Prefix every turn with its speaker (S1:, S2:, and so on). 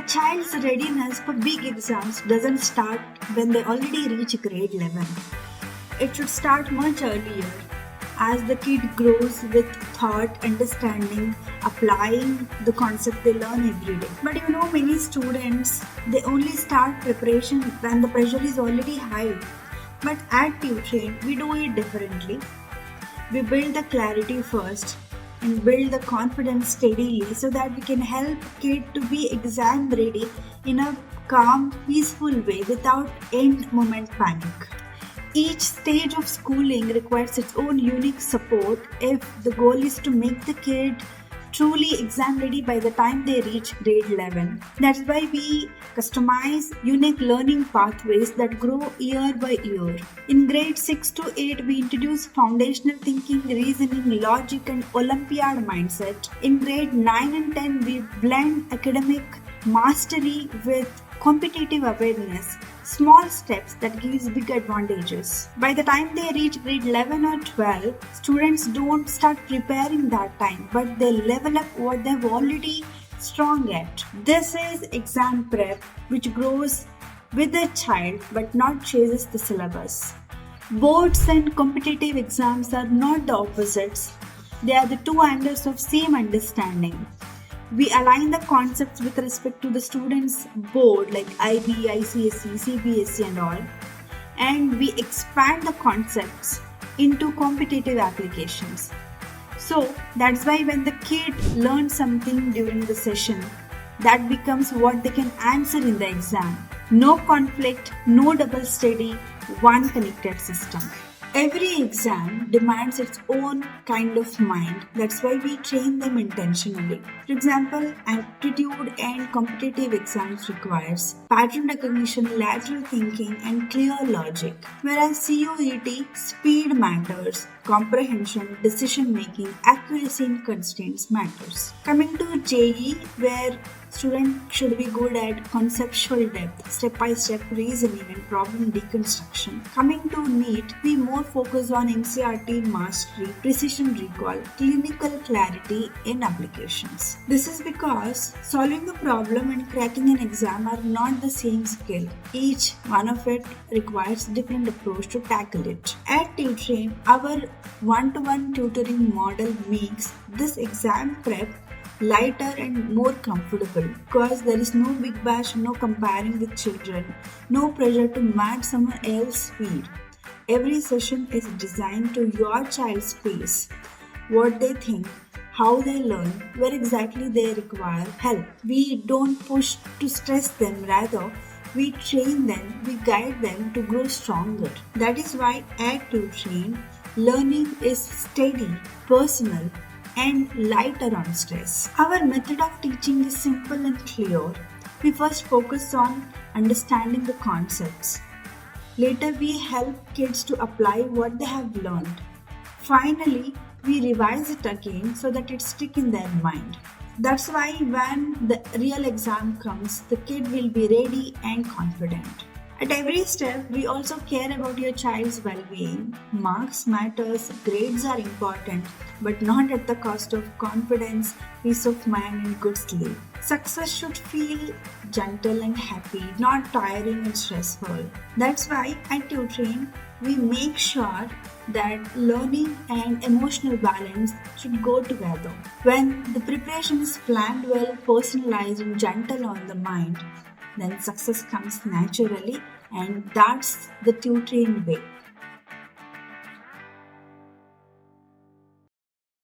S1: child's readiness for big exams doesn't start when they already reach grade 11. It should start much earlier as the kid grows with thought, understanding, applying the concept they learn every day. But many students, they only start preparation when the pressure is already high. But at Tutrain, we do it differently. We build the clarity first and build the confidence steadily so that we can help kid to be exam ready in a calm, peaceful way without end moment panic. Each stage of schooling requires its own unique support if the goal is to make the kid truly exam ready by the time they reach grade 11. That's why we customize unique learning pathways that grow year by year. In grade 6 to 8, we introduce foundational thinking, reasoning, logic, and Olympiad mindset. In grade 9 and 10, we blend academic mastery with competitive awareness. Small steps that gives big advantages. By the time they reach grade 11 or 12, students don't start preparing that time, but they level up what they've already strong at. This is exam prep, which grows with the child but not chases the syllabus. Boards and competitive exams are not the opposites. They are the two angles of same understanding. We align the concepts with respect to the student's board like IB, ICSE, CBSE and all. And we expand the concepts into competitive applications. So that's why when the kid learns something during the session, that becomes what they can answer in the exam. No conflict, no double study, one connected system. Every exam demands its own kind of mind. That's why we train them intentionally. For example, aptitude and competitive exams requires pattern recognition, lateral thinking, and clear logic. Whereas CUET, speed matters, comprehension, decision making, accuracy and constraints matters. Coming to JEE, where students should be good at conceptual depth, step-by-step reasoning and problem deconstruction. Coming to NEET, we more focus on NCERT mastery, precision recall, clinical clarity in applications. This is because solving a problem and cracking an exam are not the same skill. Each one of it requires different approach to tackle it. At Tutrain, our one-to-one tutoring model makes this exam prep lighter and more comfortable because there is no big bash, no comparing with children, no pressure to match someone else's speed. Every session is designed to your child's pace, what they think, how they learn, where exactly they require help. We don't push to stress them, rather we train them, we guide them to grow stronger. That is why at Tutrain, learning is steady, personal, and lighter on stress. Our method of teaching is simple and clear. We first focus on understanding the concepts. Later, we help kids to apply what they have learned. Finally, we revise it again so that it sticks in their mind. That's why when the real exam comes, the kid will be ready and confident. At every step, we also care about your child's well-being. Marks matters, grades are important, but not at the cost of confidence, peace of mind and good sleep. Success should feel gentle and happy, not tiring and stressful. That's why at Tutrain, we make sure that learning and emotional balance should go together. When the preparation is planned well, personalized and gentle on the mind, then success comes naturally, and that's the Tutrain way.